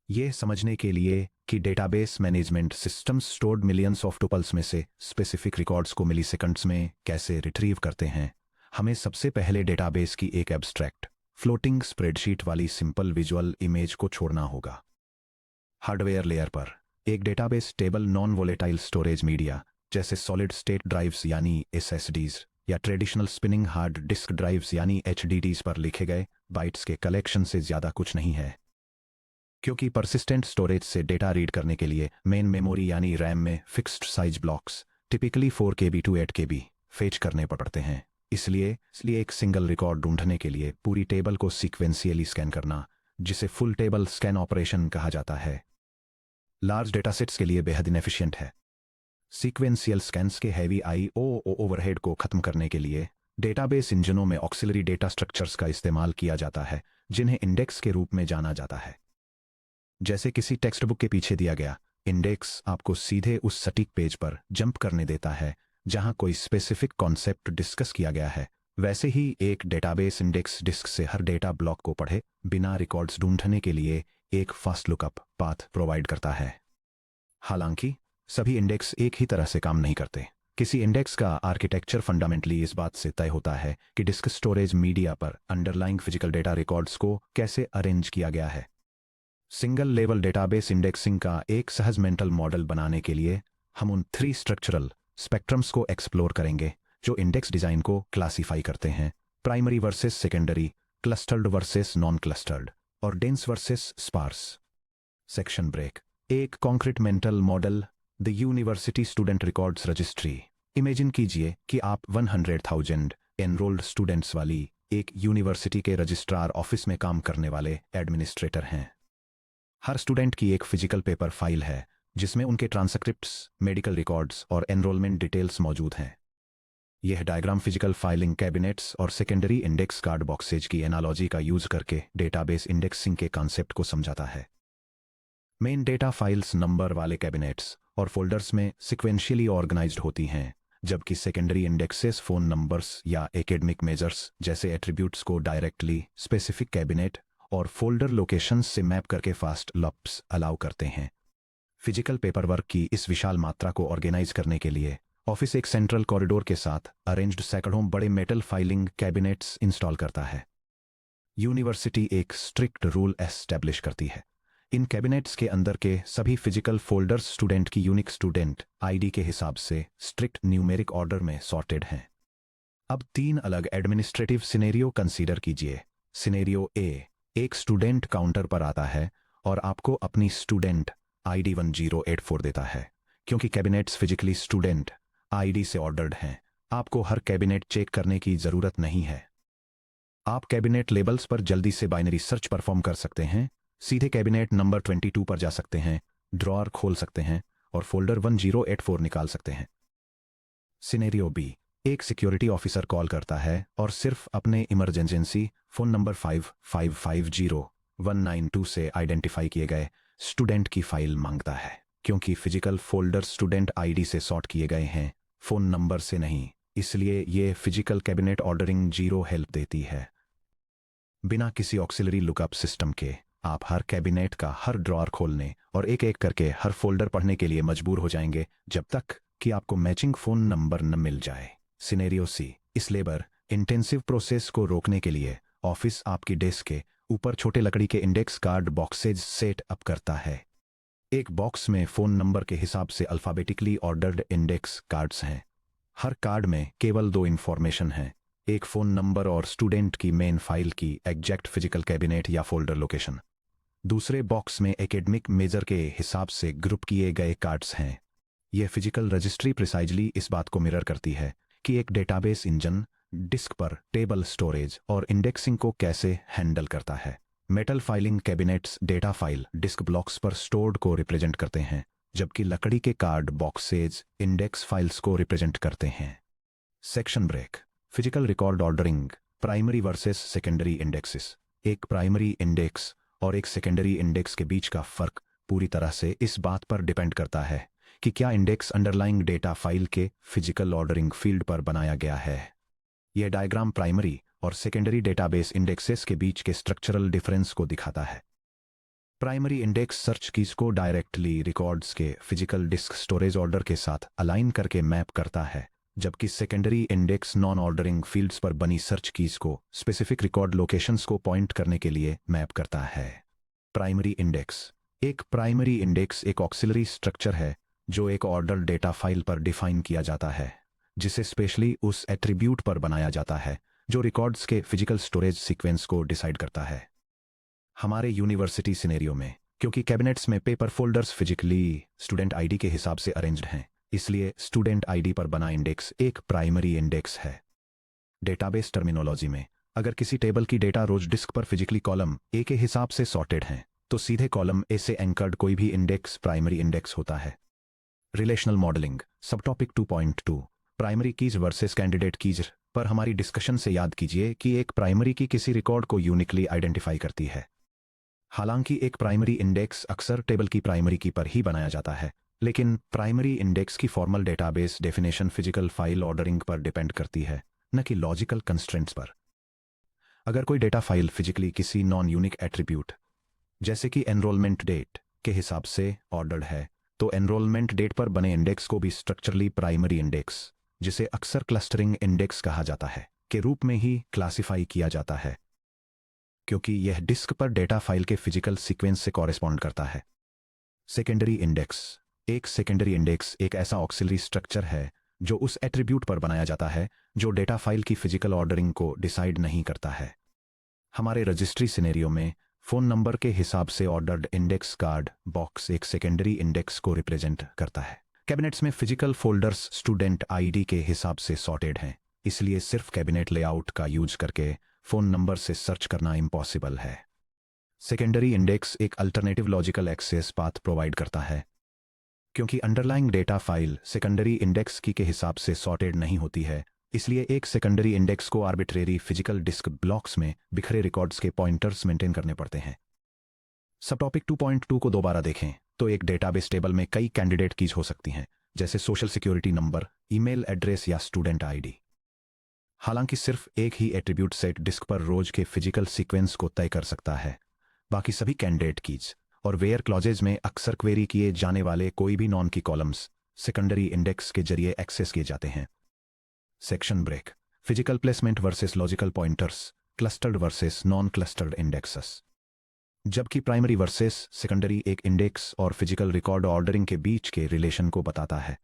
ये समझने के लिए कि database management systems stored millions of tuples में से स्पेसिफिक रिकॉर्ड्स को मिलीसेकंड्स में कैसे रिट्रीव करते हैं, हमें सबसे पहले डेटाबेस की एक एब्स्ट्रैक्ट फ्लोटिंग स्प्रेडशीट वाली सिंपल विजुअल इमेज को छोड़ना होगा। हार्डवेयर लेयर पर एक database table non volatile storage media जैसे सॉलिड स्टेट ड्राइव्स यानी एसएसडीज या traditional spinning hard disk drives यानी एचडीडीज पर लिखे गए बाइट्स के कलेक्शन से ज़्यादा कुछ नहीं है, क्योंकि परसिस्टेंट स्टोरेज से डेटा रीड करने के लिए मेन मेमोरी यानी रैम में fixed size blocks typically 4 KB to 8 KB fetch करने पड़ते हैं। इसलिए एक सिंगल रिकॉर्ड ढूंढने के लिए पूरी टेबल को सीक्वेंशियली स्कैन करना, जिसे फुल टेबल स्कैन ऑपरेशन कहा जाता है, लार्ज डेटासेट्स के लिए बेहद इनएफिशिएंट है। सीक्वेंशियल स्कैन्स के हैवी आईओ ओवरहेड को खत्म करने के लिए डेटाबेस इंजनों में ऑक्सिलरी डेटा स्ट्रक्चर्स का इस्तेमाल किया जाता है, जिन्हें इंडेक्स के रूप में जाना जाता है। जैसे किसी टेक्स्ट बुक के पीछे दिया गया इंडेक्स आपको सीधे उस सटीक पेज पर जंप करने देता है जहां कोई स्पेसिफिक कॉन्सेप्ट डिस्कस किया गया है, वैसे ही एक डेटाबेस इंडेक्स डिस्क से हर डेटा ब्लॉक को पढ़े बिना रिकॉर्ड्स ढूंढने के लिए एक फास्ट लुकअप पाथ प्रोवाइड करता है। हालांकि सभी इंडेक्स एक ही तरह से काम नहीं करते। किसी इंडेक्स का आर्किटेक्चर फंडामेंटली इस बात से तय होता है कि डिस्क स्टोरेज मीडिया पर अंडरलाइंग फिजिकल डेटा रिकॉर्ड्स को कैसे अरेंज किया गया है। सिंगल लेवल डेटाबेस इंडेक्सिंग का एक सहज मेंटल मॉडल बनाने के लिए हम उन 3 स्ट्रक्चरल स्पेक्ट्रम्स को एक्सप्लोर करेंगे जो इंडेक्स डिजाइन को क्लासिफाई करते हैं: primary versus secondary, clustered versus non clustered और dense versus sparse. Section break. एक concrete mental model, the university student records registry. Imagine कीजिए कि आप 100,000 एनरोल्ड स्टूडेंट्स वाली एक यूनिवर्सिटी के रजिस्ट्रार ऑफिस में काम करने वाले एडमिनिस्ट्रेटर हैं। हर स्टूडेंट की एक फिजिकल पेपर फाइल है जिसमें उनके ट्रांसक्रिप्ट्स, मेडिकल रिकॉर्ड्स और एनरोलमेंट डिटेल्स मौजूद हैं। यह डायग्राम फिजिकल फाइलिंग कैबिनेट्स और सेकेंडरी इंडेक्स कार्ड बॉक्सेज की एनालॉजी का यूज करके डेटाबेस इंडेक्सिंग के कॉन्सेप्ट को समझाता है। मेन डेटा फाइल्स नंबर वाले कैबिनेट्स और फोल्डर्स में सिक्वेंशियली ऑर्गेनाइज्ड होती हैं, जबकि सेकेंडरी इंडेक्सेस फोन नंबर्स या एकेडमिक मेजर्स जैसे एट्रीब्यूट्स को डायरेक्टली स्पेसिफिक कैबिनेट और फोल्डर लोकेशंस से मैप करके फास्ट लॉप्स अलाउ करते हैं। फिजिकल पेपरवर्क की इस विशाल मात्रा को ऑर्गेनाइज करने के लिए ऑफिस एक सेंट्रल कॉरिडोर के साथ अरेंज्ड सैकड़ों बड़े मेटल फाइलिंग कैबिनेट्स इंस्टॉल करता है। यूनिवर्सिटी एक स्ट्रिक्ट रूल एस्टैब्लिश करती है। इन कैबिनेट्स के अंदर के सभी फिजिकल फोल्डर्स स्टूडेंट की यूनिक स्टूडेंट आईडी के हिसाब से स्ट्रिक्ट न्यूमेरिक ऑर्डर में सॉर्टेड हैं। अब 3 अलग एडमिनिस्ट्रेटिव सिनेरियो कंसीडर कीजिए। सिनेरियो ए, एक स्टूडेंट काउंटर पर आता है और आपको अपनी स्टूडेंट आईडी 1084 देता है। क्योंकि कैबिनेट्स फिजिकली स्टूडेंट आईडी से ऑर्डर्ड हैं, आपको हर कैबिनेट चेक करने की जरूरत नहीं है। आप कैबिनेट लेबल्स पर जल्दी से बाइनरी सर्च परफॉर्म कर सकते हैं, सीधे कैबिनेट नंबर 22 पर जा सकते हैं, ड्रॉअर खोल सकते हैं और फोल्डर 1084 निकाल सकते हैं। सिनेरियो बी, एक सिक्योरिटी ऑफिसर कॉल करता है और सिर्फ अपने इमरजेंसी फोन नंबर 5550192 से आइडेंटिफाई किए गए स्टूडेंट की फाइल मांगता है। क्योंकि फिजिकल फोल्डर स्टूडेंट आईडी से सॉर्ट किए गए हैं, फोन नंबर से नहीं, इसलिए ये फिजिकल कैबिनेट ऑर्डरिंग 0 हेल्प देती है। बिना किसी ऑक्सिलरी लुकअप सिस्टम के आप हर कैबिनेट का हर ड्रॉअर खोलने और एक एक करके हर फोल्डर पढ़ने के लिए मजबूर हो जाएंगे जब तक कि आपको मैचिंग फोन नंबर न मिल जाए। सिनेरियो सी, इस लेबर इंटेंसिव प्रोसेस को रोकने के लिए ऑफिस आपकी डेस्क के ऊपर छोटे लकड़ी के index card boxes set up करता है। एक बॉक्स में फोन नंबर के हिसाब से अल्फाबेटिकली ऑर्डर्ड इंडेक्स कार्ड्स हैं। हर कार्ड में केवल 2 इंफॉर्मेशन हैं, एक फोन नंबर और स्टूडेंट की मेन फाइल की एग्जैक्ट फिजिकल कैबिनेट या फोल्डर लोकेशन। दूसरे बॉक्स में एकेडमिक मेजर के हिसाब से ग्रुप किए गए कार्ड्स हैं। यह फिजिकल रजिस्ट्री प्रिसाइजली इस बात को मिरर करती है कि एक डेटाबेस इंजन डिस्क पर टेबल स्टोरेज और इंडेक्सिंग को कैसे हैंडल करता है। Metal filing cabinets data file disk blocks पर स्टोर्ड को रिप्रेजेंट करते हैं, जबकि लकड़ी के कार्ड बॉक्सेज इंडेक्स फाइल्स को रिप्रेजेंट करते हैं। Section break. Physical record ordering, primary versus secondary indexes. एक प्राइमरी इंडेक्स और एक सेकेंडरी इंडेक्स के बीच का फर्क पूरी तरह से इस बात पर डिपेंड करता है कि क्या इंडेक्स अंडरलाइंग डेटा फाइल के फिजिकल ऑर्डरिंग फील्ड पर बनाया गया है। यह डायग्राम प्राइमरी और सेकेंडरी डेटाबेस इंडेक्सेस के बीच के स्ट्रक्चरल डिफरेंस को दिखाता है। प्राइमरी इंडेक्स सर्च कीज को डायरेक्टली रिकॉर्ड्स के फिजिकल डिस्क स्टोरेज ऑर्डर के साथ अलाइन करके मैप करता है, जबकि secondary index non ordering fields पर बनी सर्च कीज को स्पेसिफिक रिकॉर्ड लोकेशंस को पॉइंट करने के लिए मैप करता है। Primary index. एक प्राइमरी इंडेक्स एक ऑक्सिलरी स्ट्रक्चर है जो एक ऑर्डर डेटा फाइल पर डिफाइन किया जाता है, जिसे स्पेशली उस एट्रीब्यूट पर बनाया जाता है जो रिकॉर्ड्स के फिजिकल स्टोरेज सीक्वेंस को डिसाइड करता है। हमारे यूनिवर्सिटी सिनेरियो में, क्योंकि कैबिनेट्स में paper folders physically student ID के हिसाब से अरेंज्ड हैं, इसलिए स्टूडेंट आईडी पर बना इंडेक्स एक प्राइमरी इंडेक्स है। डेटाबेस टर्मिनोलॉजी में, अगर किसी टेबल की डेटा रोज डिस्क पर फिजिकली कॉलम ए के हिसाब से सॉर्टेड हैं, तो सीधे कॉलम ए से एंकर्ड कोई भी इंडेक्स प्राइमरी इंडेक्स होता है। रिलेशनल मॉडलिंग सब topic 2.2 primary keys versus candidate keys पर हमारी डिस्कशन से याद कीजिए कि एक प्राइमरी की किसी रिकॉर्ड को यूनिकली आइडेंटिफाई करती है। हालांकि एक प्राइमरी इंडेक्स अक्सर टेबल की प्राइमरी की पर ही बनाया जाता है, लेकिन प्राइमरी इंडेक्स की formal database definition physical file ordering पर डिपेंड करती है, न कि लॉजिकल कंस्ट्रेंट्स पर। अगर कोई डेटा फाइल फिजिकली किसी नॉन यूनिक एट्रीब्यूट जैसे कि एनरोलमेंट डेट के हिसाब से ऑर्डर्ड है, तो एनरोलमेंट डेट पर बने इंडेक्स को भी स्ट्रक्चरली प्राइमरी इंडेक्स, जिसे अक्सर क्लस्टरिंग इंडेक्स कहा जाता है, के रूप में ही क्लासिफाई किया जाता है, क्योंकि यह डिस्क पर डेटा फाइल के फिजिकल सीक्वेंस से कॉरेस्पॉन्ड करता है। Secondary index. एक सेकेंडरी इंडेक्स एक ऐसा ऑक्सिलरी स्ट्रक्चर है जो उस एट्रीब्यूट पर बनाया जाता है जो डेटा फाइल की फिजिकल ऑर्डरिंग को डिसाइड नहीं करता है। हमारे रजिस्ट्री सिनेरियो में फोन नंबर के हिसाब से ऑर्डर्ड इंडेक्स कार्ड बॉक्स एक सेकेंडरी इंडेक्स को रिप्रेजेंट करता है। कैबिनेट्स में फिजिकल फोल्डर्स स्टूडेंट आईडी के हिसाब से सॉर्टेड हैं, इसलिए सिर्फ कैबिनेट लेआउट का यूज करके फोन नंबर से सर्च करना इम्पॉसिबल है। सेकेंडरी इंडेक्स एक alternative logical access path provide करता है, क्योंकि underlying data file secondary index की के हिसाब से सॉर्टेड नहीं होती है, इसलिए एक सेकेंडरी इंडेक्स को आर्बिट्रेरी फिजिकल डिस्क ब्लॉक्स में बिखरे रिकॉर्ड्स के पॉइंटर्स मेंटेन करने पड़ते हैं। सब टॉपिक 2.2 को दोबारा देखें तो एक डेटाबेस टेबल में कई कैंडिडेट कीज हो सकती हैं, जैसे social security number, email address या स्टूडेंट आईडी। हालांकि सिर्फ एक ही एट्रीब्यूट सेट डिस्क पर रोज के फिजिकल सीक्वेंस को तय कर सकता है। बाकी सभी कैंडिडेट कीज और वेयर क्लॉजेज में अक्सर क्वेरी किए जाने वाले कोई भी नॉन की कॉलम्स सेकेंडरी इंडेक्स के जरिए एक्सेस किए जाते हैं। Section break. Physical placement versus logical pointers, clustered versus non clustered indexes. जबकि प्राइमरी वर्सेस सेकेंडरी एक इंडेक्स और फिजिकल रिकॉर्ड ऑर्डरिंग के बीच के रिलेशन को बताता है,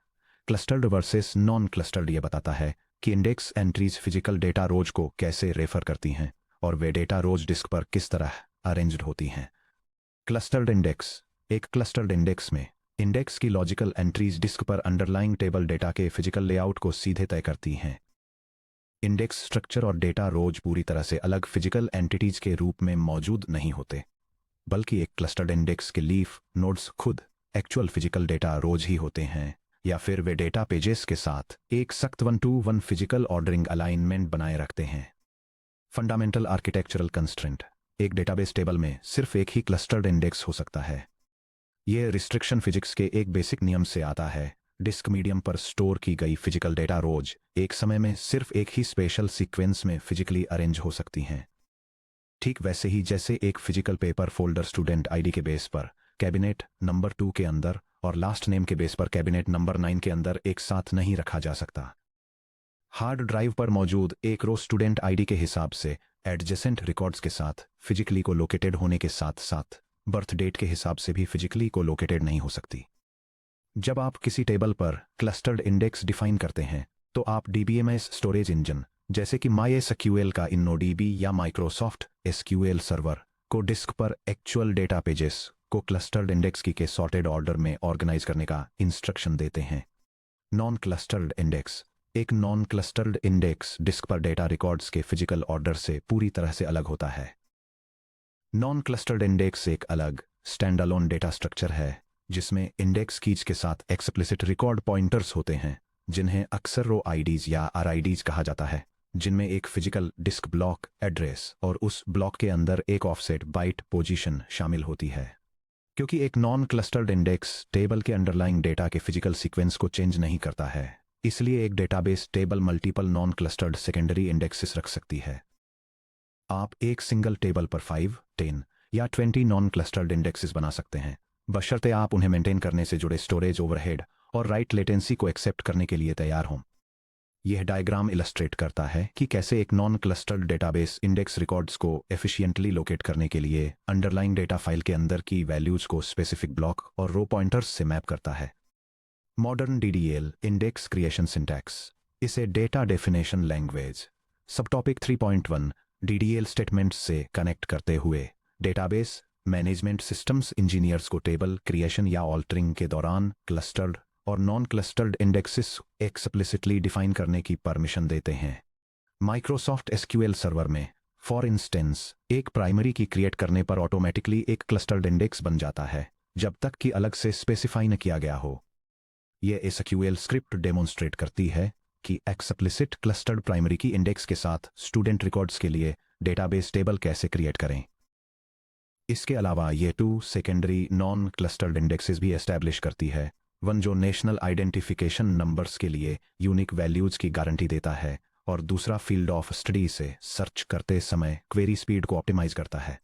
क्लस्टर्ड वर्सेस नॉन क्लस्टर्ड ये बताता है कि इंडेक्स एंट्रीज फिजिकल डेटा रोज को कैसे रेफर करती हैं और वे डेटा रोज डिस्क पर किस तरह अरेंज्ड होती हैं। Clustered index. एक क्लस्टर्ड इंडेक्स में इंडेक्स की लॉजिकल एंट्रीज डिस्क पर अंडरलाइंग टेबल डेटा के फिजिकल लेआउट को सीधे तय करती हैं। इंडेक्स स्ट्रक्चर और डेटा रोज पूरी तरह से अलग फिजिकल एंटिटीज के रूप में मौजूद नहीं होते, बल्कि एक क्लस्टर्ड इंडेक्स के लीफ नोड्स खुद एक्चुअल फिजिकल डेटा रोज ही होते हैं, या फिर वे डेटा पेजेस के साथ एक सख्त 1-to-1 फिजिकल ऑर्डरिंग अलाइनमेंट बनाए रखते हैं। Fundamental architectural constraint. एक डेटाबेस टेबल में सिर्फ एक ही क्लस्टर्ड इंडेक्स हो सकता है। यह रिस्ट्रिक्शन फिजिक्स के एक बेसिक नियम से आता है। डिस्क मीडियम पर स्टोर की गई फिजिकल डेटा रोज एक समय में सिर्फ एक ही स्पेशल सीक्वेंस में फिजिकली अरेंज हो सकती हैं। ठीक वैसे ही जैसे एक physical paper folder student ID के बेस पर कैबिनेट नंबर 2 के अंदर और लास्ट नेम के बेस पर कैबिनेट नंबर 9 के अंदर एक साथ नहीं रखा जा सकता। हार्ड ड्राइव पर मौजूद एक रो स्टूडेंट आईडी के हिसाब से एडजेसेंट रिकॉर्ड्स के साथ फिजिकली को लोकेटेड होने के साथ साथ बर्थ डेट के हिसाब से भी फिजिकली को लोकेटेड नहीं हो सकती। जब आप किसी टेबल पर क्लस्टर्ड इंडेक्स डिफाइन करते हैं, तो आप डीबीएमएस स्टोरेज इंजन जैसे कि MySQL का InnoDB या माइक्रोसॉफ्ट SQL सर्वर को डिस्क पर एक्चुअल डेटा पेजेस को क्लस्टर्ड इंडेक्स की के सॉर्टेड ऑर्डर में ऑर्गेनाइज करने का इंस्ट्रक्शन देते हैं। Non clustered index. एक नॉन क्लस्टर्ड इंडेक्स डिस्क पर डेटा रिकॉर्ड्स के फिजिकल ऑर्डर से पूरी तरह से अलग होता है। नॉन क्लस्टर्ड इंडेक्स एक अलग स्टैंड अलोन डेटा स्ट्रक्चर है जिसमें इंडेक्स कीज के साथ एक्सप्लिसिट रिकॉर्ड पॉइंटर्स होते हैं, जिन्हें अक्सर रो आईडीज या RIDs कहा जाता है, जिनमें एक फिजिकल डिस्क ब्लॉक एड्रेस और उस ब्लॉक के अंदर एक ऑफसेट बाइट पोजीशन शामिल होती है। क्योंकि एक नॉन क्लस्टर्ड इंडेक्स टेबल के अंडरलाइंग डेटा के फिजिकल सीक्वेंस को चेंज नहीं करता है, इसलिए एक database table multiple non clustered secondary indexes रख सकती है। आप एक सिंगल टेबल पर 5, 10 या 20 नॉन क्लस्टर्ड इंडेक्सेस बना सकते हैं, बशर्ते आप उन्हें मेंटेन करने से जुड़े स्टोरेज ओवरहेड और राइट लेटेंसी को एक्सेप्ट करने के लिए तैयार हों। यह डायग्राम इलस्ट्रेट करता है कि कैसे एक non clustered database index records को एफिशिएंटली लोकेट करने के लिए अंडरलाइंग डेटा फाइल के अंदर की वैल्यूज को स्पेसिफिक ब्लॉक और रो पॉइंटर्स से मैप करता है। Modern DDL index creation syntax, इसे डेटा डेफिनेशन लैंग्वेज सब टॉपिक 3.1 डीडीएल स्टेटमेंट्स से कनेक्ट करते हुए डेटाबेस मैनेजमेंट सिस्टम्स इंजीनियर्स को टेबल क्रिएशन या ऑल्टरिंग के दौरान क्लस्टर्ड और non clustered indexes explicitly define करने की परमिशन देते हैं। माइक्रोसॉफ्ट एसक्यूएल सर्वर में फॉर इंस्टेंस एक प्राइमरी की क्रिएट करने पर ऑटोमेटिकली एक क्लस्टर्ड इंडेक्स बन जाता है जब तक कि अलग से स्पेसिफाई न किया गया हो। यह एसक्यूएल स्क्रिप्ट डेमोन्स्ट्रेट करती है कि एक्सप्लिसिट क्लस्टर्ड प्राइमरी की इंडेक्स के साथ स्टूडेंट रिकॉर्ड्स के लिए डेटाबेस टेबल कैसे क्रिएट करें। इसके अलावा ये 2 सेकेंडरी नॉन क्लस्टर्ड इंडेक्सेस भी एस्टैब्लिश करती है, वन जो नेशनल आइडेंटिफिकेशन नंबर्स के लिए यूनिक वैल्यूज की गारंटी देता है और दूसरा फील्ड ऑफ स्टडी से सर्च करते समय क्वेरी स्पीड को ऑप्टिमाइज करता है।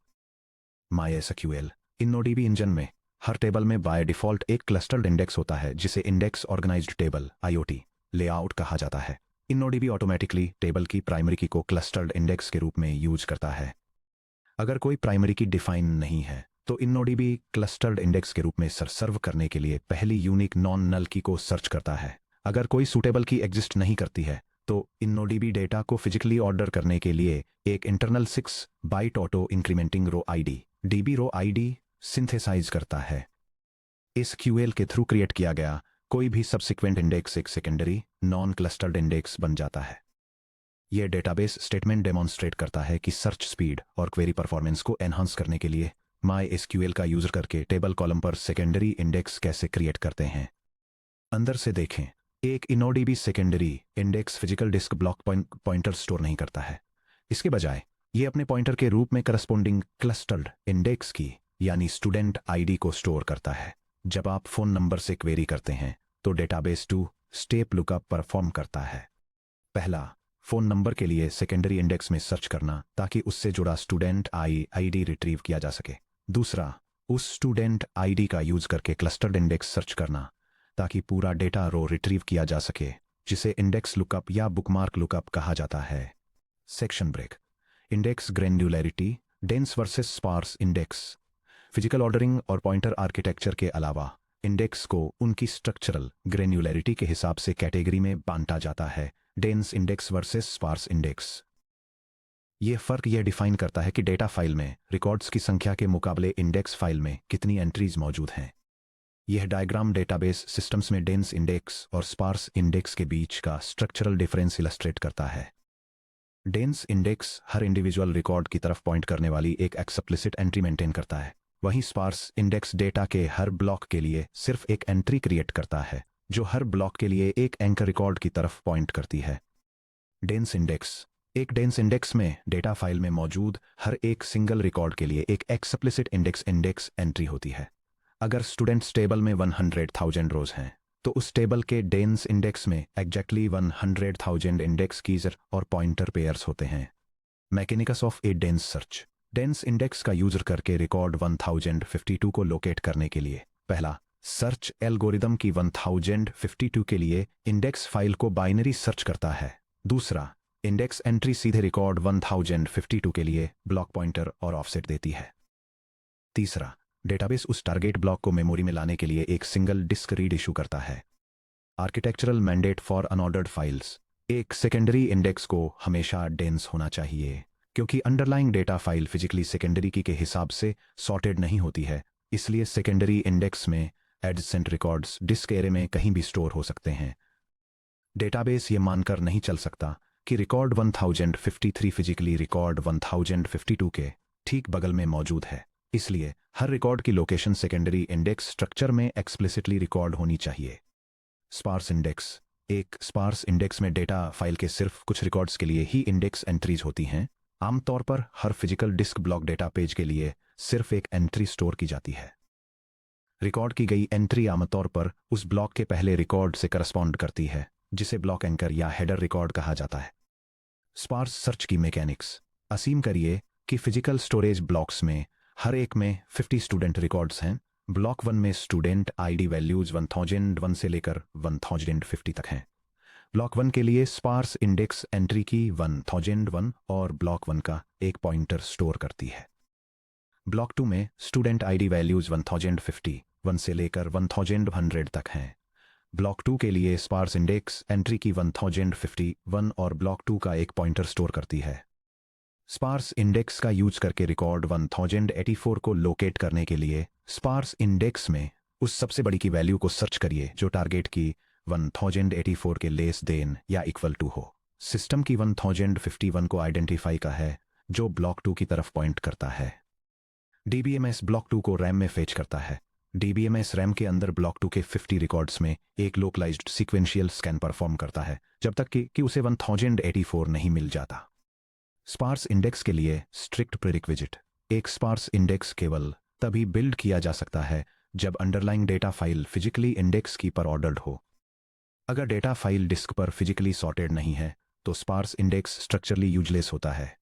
MySQL InnoDB इंजन में हर टेबल में बाय डिफॉल्ट एक क्लस्टर्ड इंडेक्स होता है जिसे index organized table IOT layout कहा जाता है। InnoDB ऑटोमेटिकली टेबल की प्राइमरी की को क्लस्टर्ड इंडेक्स के रूप में यूज करता है। अगर कोई प्राइमरी की डिफाइन नहीं है तो InnoDB क्लस्टर्ड इंडेक्स के रूप में सर्व करने के लिए पहली यूनिक नॉन नल की को सर्च करता है। अगर कोई सूटेबल की एग्जिस्ट नहीं करती है तो InnoDB डेटा को फिजिकली ऑर्डर करने के लिए एक इंटरनल 6 बाइट ऑटो इंक्रीमेंटिंग रो आईडी DB रो आईडी सिंथेसाइज करता है। SQL के थ्रू क्रिएट किया गया कोई भी सबसिक्वेंट इंडेक्स एक सेकेंडरी नॉन क्लस्टर्ड इंडेक्स बन जाता है। यह डेटाबेस स्टेटमेंट डेमोन्स्ट्रेट करता है कि सर्च स्पीड और क्वेरी परफॉर्मेंस को एनहांस करने के लिए MySQL का यूजर करके टेबल कॉलम पर सेकेंडरी इंडेक्स कैसे क्रिएट करते हैं। अंदर से देखें, एक InnoDB secondary index physical disk block pointer store नहीं करता है। इसके बजाय यह अपने पॉइंटर के रूप में करस्पॉन्डिंग क्लस्टर्ड इंडेक्स की यानी स्टूडेंट आईडी को स्टोर करता है। जब आप फोन नंबर से क्वेरी करते हैं तो डेटाबेस 2 स्टेप लुकअप परफॉर्म करता है। पहला, फोन नंबर के लिए सेकेंडरी इंडेक्स में सर्च करना ताकि उससे जुड़ा स्टूडेंट आईडी रिट्रीव किया जा सके। दूसरा, उस स्टूडेंट आईडी का यूज करके क्लस्टर्ड इंडेक्स सर्च करना ताकि पूरा डेटा रो रिट्रीव किया जा सके, जिसे इंडेक्स लुकअप या बुकमार्क लुकअप कहा जाता है। Section break, index granularity, dense versus sparse index. Physical ordering और पॉइंटर आर्किटेक्चर के अलावा इंडेक्स को उनकी स्ट्रक्चरल ग्रेन्युलैरिटी के हिसाब से कैटेगरी में बांटा जाता है, dense index versus sparse index. यह फर्क यह डिफाइन करता है कि डेटा फाइल में रिकॉर्ड्स की संख्या के मुकाबले इंडेक्स फाइल में कितनी एंट्रीज मौजूद हैं। यह डायग्राम डेटाबेस सिस्टम्स में डेंस इंडेक्स और स्पार्स इंडेक्स के बीच का स्ट्रक्चरल डिफरेंस इलस्ट्रेट करता है। डेंस इंडेक्स हर इंडिविजुअल रिकॉर्ड की तरफ पॉइंट करने वाली एक एक्सप्लिसिट एंट्री मेंटेन करता है, वहीं स्पार्स इंडेक्स डेटा के हर ब्लॉक के लिए सिर्फ एक एंट्री क्रिएट करता है जो हर ब्लॉक के लिए एक एंकर रिकॉर्ड की तरफ पॉइंट करती है। डेंस इंडेक्स, एक डेंस इंडेक्स में डेटा फाइल में मौजूद हर एक सिंगल रिकॉर्ड के लिए एक एक्सप्लिसिट इंडेक्स एंट्री होती है। अगर स्टूडेंट्स टेबल में 100,000 रोज हैं तो उस टेबल के डेंस इंडेक्स में एग्जैक्टली 100,000 इंडेक्स कीज़र और पॉइंटर पेयर्स होते हैं। Mechanics of A dense search, dense index का यूजर करके रिकॉर्ड 1052 को लोकेट करने के लिए पहला, सर्च एल्गोरिदम की 1052 के लिए इंडेक्स फाइल को बाइनरी सर्च करता है। दूसरा, इंडेक्स एंट्री सीधे रिकॉर्ड 1052 के लिए ब्लॉक पॉइंटर और ऑफसेट देती है। तीसरा, डेटाबेस उस टारगेट ब्लॉक को मेमोरी में लाने के लिए एक सिंगल डिस्क रीड इशू करता है। Architectural mandate for unordered files, एक सेकेंडरी इंडेक्स को हमेशा डेंस होना चाहिए क्योंकि underlying data file physically secondary की के हिसाब से सॉर्टेड नहीं होती है, इसलिए सेकेंडरी इंडेक्स में एडजेसेंट रिकॉर्ड्स डिस्क एरे में कहीं भी स्टोर हो सकते हैं। डेटाबेस ये मानकर नहीं चल सकता कि रिकॉर्ड 1053 फिजिकली रिकॉर्ड 1052 के ठीक बगल में मौजूद है, इसलिए हर रिकॉर्ड की लोकेशन सेकेंडरी इंडेक्स स्ट्रक्चर में एक्सप्लिसिटली रिकॉर्ड होनी चाहिए। स्पार्स इंडेक्स, एक स्पार्स इंडेक्स में डेटा फाइल के सिर्फ कुछ रिकॉर्ड्स के लिए ही इंडेक्स एंट्रीज होती हैं। आमतौर पर हर physical disk block data page के लिए सिर्फ एक एंट्री स्टोर की जाती है। रिकॉर्ड की गई एंट्री आमतौर पर उस ब्लॉक के पहले रिकॉर्ड से करस्पॉन्ड करती है, जिसे ब्लॉक एंकर या हेडर रिकॉर्ड कहा जाता है। स्पार्स सर्च की मैकेनिक्स, असीम करिए कि फिजिकल स्टोरेज ब्लॉक्स में हर एक में 50 स्टूडेंट रिकॉर्ड्स हैं। ब्लॉक 1 में स्टूडेंट आईडी वैल्यूज 1001 से लेकर 1050 तक हैं। ब्लॉक 1 के लिए स्पार्स इंडेक्स एंट्री की 1001 और ब्लॉक 1 का एक पॉइंटर स्टोर करती है। ब्लॉक 2 में स्टूडेंट आईडी वैल्यूज 1051 से लेकर 1100 तक हैं। ब्लॉक 2 के लिए स्पार्स इंडेक्स एंट्री की 1051 और ब्लॉक 2 का एक पॉइंटर स्टोर करती है। स्पार्स इंडेक्स का यूज करके रिकॉर्ड 1084 को लोकेट करने के लिए स्पार्स इंडेक्स में उस सबसे बड़ी की वैल्यू को सर्च करिए जो टारगेट की 1084 के लेस देन या इक्वल टू हो। सिस्टम की 1051 को आइडेंटिफाई का है जो ब्लॉक 2 की तरफ पॉइंट करता है। डीबीएमएस ब्लॉक 2 को रैम में फेच करता है। डीबीएमएस रैम के अंदर ब्लॉक 2 के 50 रिकॉर्ड्स में एक लोकलाइज्ड सीक्वेंशियल स्कैन परफॉर्म करता है जब तक कि उसे 1084 नहीं मिल जाता। स्पार्स इंडेक्स के लिए स्ट्रिक्ट प्रीरिक्विजिट। एक स्पार्स इंडेक्स केवल तभी बिल्ड किया जा सकता है जब underlying data file physically index की पर ऑर्डर्ड हो। अगर डेटा फाइल डिस्क पर फिजिकली सॉर्टेड नहीं है तो स्पार्स इंडेक्स स्ट्रक्चरली यूजलेस होता है।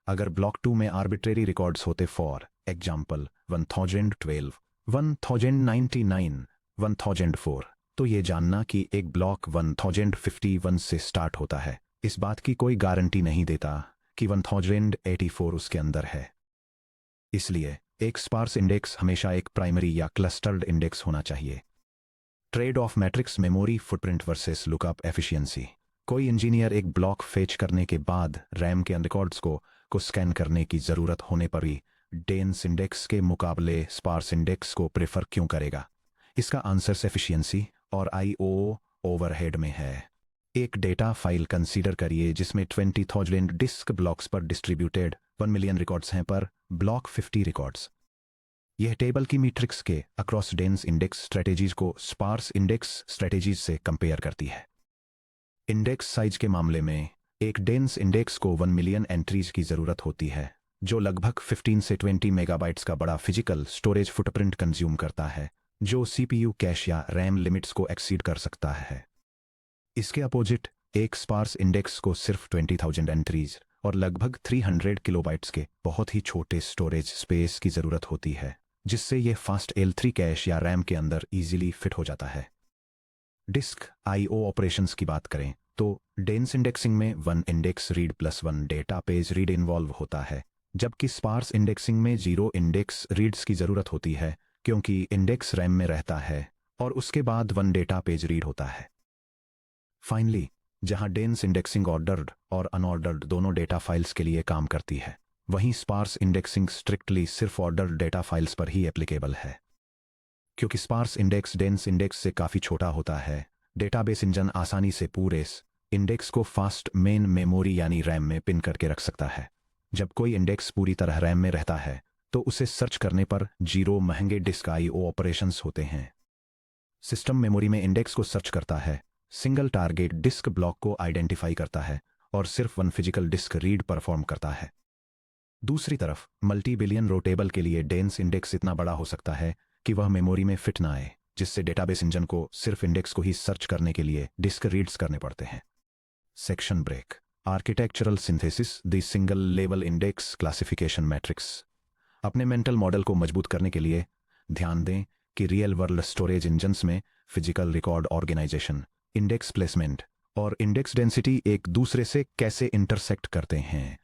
अगर ब्लॉक 2 में आर्बिट्रेरी रिकॉर्ड्स होते फॉर एग्जाम्पल 1012, 1099, 1004, तो ये जानना कि एक ब्लॉक 1051 से स्टार्ट होता है इस बात की कोई गारंटी नहीं देता कि 1084 उसके अंदर है। इसलिए एक स्पार्स इंडेक्स हमेशा एक प्राइमरी या क्लस्टर्ड इंडेक्स होना चाहिए। Trade off matrix memory footprint versus lookup efficiency. कोई इंजीनियर एक ब्लॉक फेच करने के बाद रैम के रिकॉर्ड्स को स्कैन करने की जरूरत होने पर भी डेंस इंडेक्स के मुकाबले स्पार्स इंडेक्स को प्रेफर क्यों करेगा? इसका आंसर एफिशिएंसी और आईओ ओवरहेड में है। एक डेटा फाइल कंसीडर करिए जिसमें 20,000 डिस्क ब्लॉक्स पर डिस्ट्रीब्यूटेड 1 मिलियन रिकॉर्ड्स हैं पर ब्लॉक 50 रिकॉर्ड्स। यह टेबल की मीट्रिक्स के अक्रॉस डेंस इंडेक्स स्ट्रेटेजीज को स्पार्स इंडेक्स स्ट्रेटेजीज से कंपेयर करती है। इंडेक्स साइज के मामले में एक डेंस इंडेक्स को 1 मिलियन एंट्रीज की जरूरत होती है जो लगभग 15 से 20 मेगाबाइट्स का बड़ा फिजिकल स्टोरेज फुटप्रिंट कंज्यूम करता है जो सीपीयू कैश या रैम लिमिट्स को एक्सीड कर सकता है। इसके अपोजिट एक स्पार्स इंडेक्स को सिर्फ 20,000 एंट्रीज और लगभग 300 किलोबाइट्स के बहुत ही छोटे स्टोरेज स्पेस की जरूरत होती है जिससे यह फास्ट L3 कैश या रैम के अंदर इजीली फिट हो जाता है। डिस्क आईओ ऑपरेशंस की बात करें तो डेंस इंडेक्सिंग में 1 index read plus 1 data page read involve होता है जबकि स्पार्स इंडेक्सिंग में 0 इंडेक्स रीड्स की जरूरत होती है क्योंकि इंडेक्स रैम में रहता है और उसके बाद 1 डेटा पेज रीड होता है। फाइनली, जहां डेंस इंडेक्सिंग ऑर्डर्ड और अनऑर्डर्ड दोनों डेटा फाइल्स के लिए काम करती है वहीं स्पार्स इंडेक्सिंग स्ट्रिक्टली सिर्फ ऑर्डर्ड डेटा फाइल्स पर ही एप्लीकेबल है। क्योंकि स्पार्स इंडेक्स डेंस इंडेक्स से काफ़ी छोटा होता है, डेटाबेस इंजन आसानी से पूरे इंडेक्स को फास्ट मेन मेमोरी यानी रैम में पिन करके रख सकता है। जब कोई इंडेक्स पूरी तरह रैम में रहता है तो उसे सर्च करने पर 0 महंगे डिस्क आईओ ऑपरेशंस होते हैं। सिस्टम मेमोरी में इंडेक्स को सर्च करता है, सिंगल टारगेट डिस्क ब्लॉक को आइडेंटिफाई करता है और सिर्फ 1 फिजिकल डिस्क रीड परफॉर्म करता है। दूसरी तरफ मल्टी बिलियन रो टेबल के लिए डेंस इंडेक्स इतना बड़ा हो सकता है कि वह मेमोरी में फिट ना आए जिससे डेटाबेस इंजन को सिर्फ इंडेक्स को ही सर्च करने के लिए डिस्क रीड्स करने पड़ते हैं। Section break. Architectural synthesis the single level index classification matrix. अपने मेंटल मॉडल को मजबूत करने के लिए ध्यान दें कि रियल वर्ल्ड स्टोरेज इंजन्स में physical record organization, index placement और इंडेक्स डेंसिटी एक दूसरे से कैसे इंटरसेक्ट करते हैं।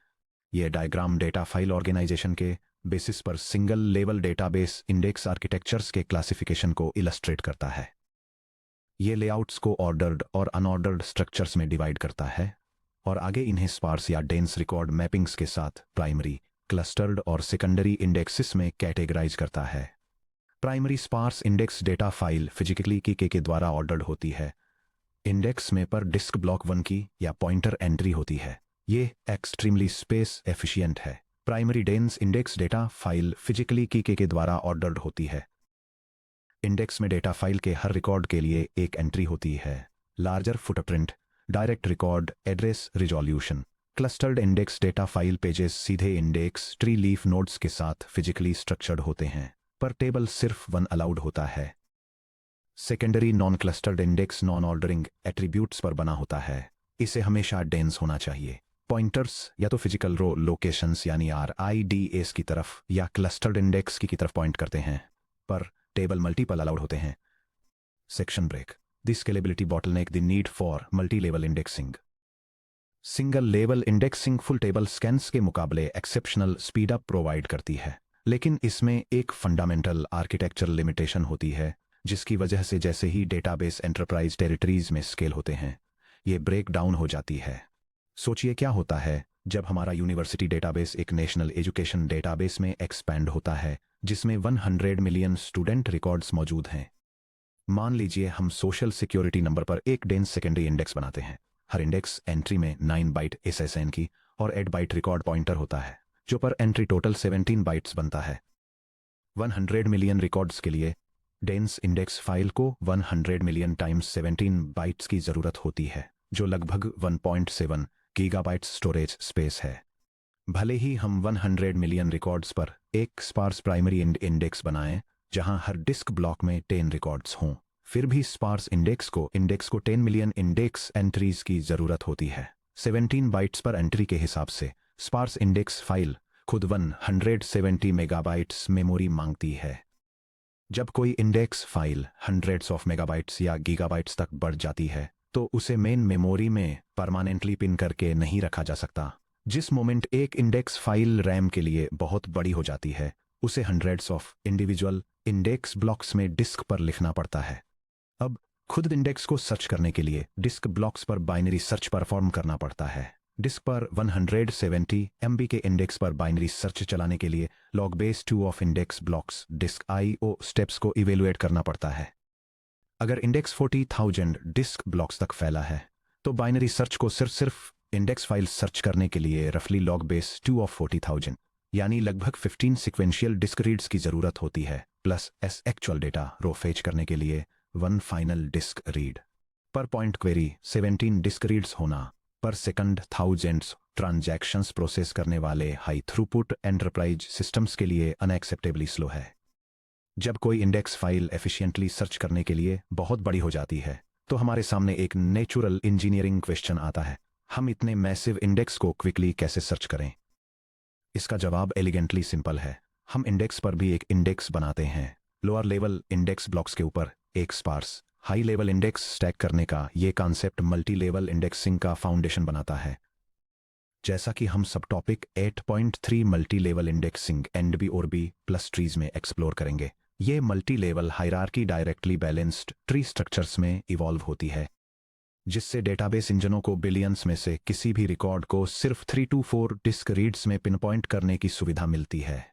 यह डायग्राम डेटा फाइल ऑर्गेनाइजेशन के बेसिस पर single level database index architectures के क्लासिफिकेशन को इलस्ट्रेट करता है। यह लेआउट्स को ऑर्डर्ड और अनऑर्डर्ड स्ट्रक्चर्स में डिवाइड करता है और आगे इन्हें स्पार्स या डेंस रिकॉर्ड मैपिंग्स के साथ प्राइमरी, क्लस्टर्ड और सेकेंडरी इंडेक्सेस में कैटेगराइज करता है। Primary sparse index data file physically की के द्वारा ऑर्डर्ड होती है। इंडेक्स में पर डिस्क ब्लॉक 1 की या पॉइंटर एंट्री होती है। ये एक्सट्रीमली स्पेस एफिशिएंट है। Primary dense index data file physically की के द्वारा ऑर्डर्ड होती है। इंडेक्स में डेटा फाइल के हर रिकॉर्ड के लिए एक एंट्री होती है। Larger footprint, direct record address resolution. Clustered index data file pages सीधे इंडेक्स ट्री लीफ नोड्स के साथ फिजिकली स्ट्रक्चर्ड होते हैं पर टेबल सिर्फ 1 अलाउड होता है। Secondary non clustered index non ordering attributes पर बना होता है। इसे हमेशा डेंस होना चाहिए पॉइंटर्स या तो फिजिकल रो लोकेशंस यानी RIDs की तरफ या क्लस्टर्ड इंडेक्स की तरफ पॉइंट करते हैं, पर टेबल मल्टीपल अलाउड होते हैं। Section break, the scalability bottleneck, the need for multi level indexing. Single level indexing full table scans के मुकाबले एक्सेप्शनल स्पीड अप प्रोवाइड करती है, लेकिन इसमें एक फंडामेंटल आर्किटेक्चरल लिमिटेशन होती है, जिसकी वजह से जैसे ही डेटाबेस एंटरप्राइज टेरिटरीज में स्केल होते हैं, ये ब्रेक डाउन हो जाती है। सोचिए क्या होता है जब हमारा यूनिवर्सिटी डेटाबेस एक नेशनल एजुकेशन डेटाबेस में एक्सपैंड होता है, जिसमें 100 मिलियन स्टूडेंट रिकॉर्ड्स मौजूद हैं। मान लीजिए हम सोशल सिक्योरिटी नंबर पर एक डेंस सेकेंडरी इंडेक्स बनाते हैं। हर इंडेक्स एंट्री में 9 बाइट SSN की और 8 बाइट रिकॉर्ड पॉइंटर होता है, जो पर एंट्री टोटल 17 बाइट्स बनता है। 100 मिलियन रिकॉर्ड्स के लिए डेंस इंडेक्स फाइल को 100 मिलियन टाइम्स 17 बाइट्स की जरूरत होती है, जो लगभग 1.7 गीगाबाइट स्टोरेज स्पेस है। भले ही हम 100 मिलियन रिकॉर्ड्स पर एक स्पार्स प्राइमरी इंडेक्स बनाएं, जहां हर डिस्क ब्लॉक में 10 रिकॉर्ड्स हों, फिर भी स्पार्स इंडेक्स को 10 मिलियन इंडेक्स एंट्रीज की जरूरत होती है। 17 बाइट्स पर एंट्री के हिसाब से स्पार्स इंडेक्स फाइल खुद 170 मेगाबाइट्स मेमोरी मांगती है। जब कोई index file hundreds of megabytes या गीगाबाइट्स तक बढ़ जाती है, तो उसे मेन मेमोरी में परमानेंटली पिन करके नहीं रखा जा सकता। जिस मोमेंट एक इंडेक्स फाइल रैम के लिए बहुत बड़ी हो जाती है, उसे hundreds of individual index blocks में डिस्क पर लिखना पड़ता है। अब खुद इंडेक्स को सर्च करने के लिए डिस्क ब्लॉक्स पर बाइनरी सर्च परफॉर्म करना पड़ता है। डिस्क पर 170 MB के इंडेक्स पर बाइनरी सर्च चलाने के लिए log base 2 of index blocks disk IO steps को इवेलुएट करना पड़ता है। अगर इंडेक्स 40,000 डिस्क ब्लॉक्स तक फैला है, तो बाइनरी सर्च को सिर्फ इंडेक्स फाइल सर्च करने के लिए रफली log base 2 ऑफ 40,000 यानी लगभग 15 सिक्वेंशियल डिस्क रीड्स की जरूरत होती है, प्लस S एक्चुअल डेटा रो फेच करने के लिए 1 फाइनल डिस्क रीड। पर पॉइंट क्वेरी 17 डिस्क रीड्स होना पर सेकंड थाउजेंड्स ट्रांजैक्शंस प्रोसेस करने वाले हाई थ्रूपुट एंटरप्राइज सिस्टम्स के लिए अनएक्सेप्टेबली स्लो है। जब कोई इंडेक्स फाइल एफिशिएंटली सर्च करने के लिए बहुत बड़ी हो जाती है, तो हमारे सामने एक नेचुरल इंजीनियरिंग क्वेश्चन आता है, हम इतने मैसिव इंडेक्स को क्विकली कैसे सर्च करें? इसका जवाब एलिगेंटली सिंपल है। हम इंडेक्स पर भी एक इंडेक्स बनाते हैं। लोअर लेवल इंडेक्स ब्लॉक्स के ऊपर एक sparse high level index stack करने का ये कॉन्सेप्ट मल्टी लेवल इंडेक्सिंग का फाउंडेशन बनाता है। जैसा कि हम सब topic 8.3 multi level indexing NB और B प्लस ट्रीज में एक्सप्लोर करेंगे। ये multi level hierarchy directly balanced tree structures में इवॉल्व होती है, जिससे डेटाबेस इंजनों को बिलियंस में से किसी भी रिकॉर्ड को सिर्फ 3 to 4 डिस्क रीड्स में पिनपॉइंट करने की सुविधा मिलती है।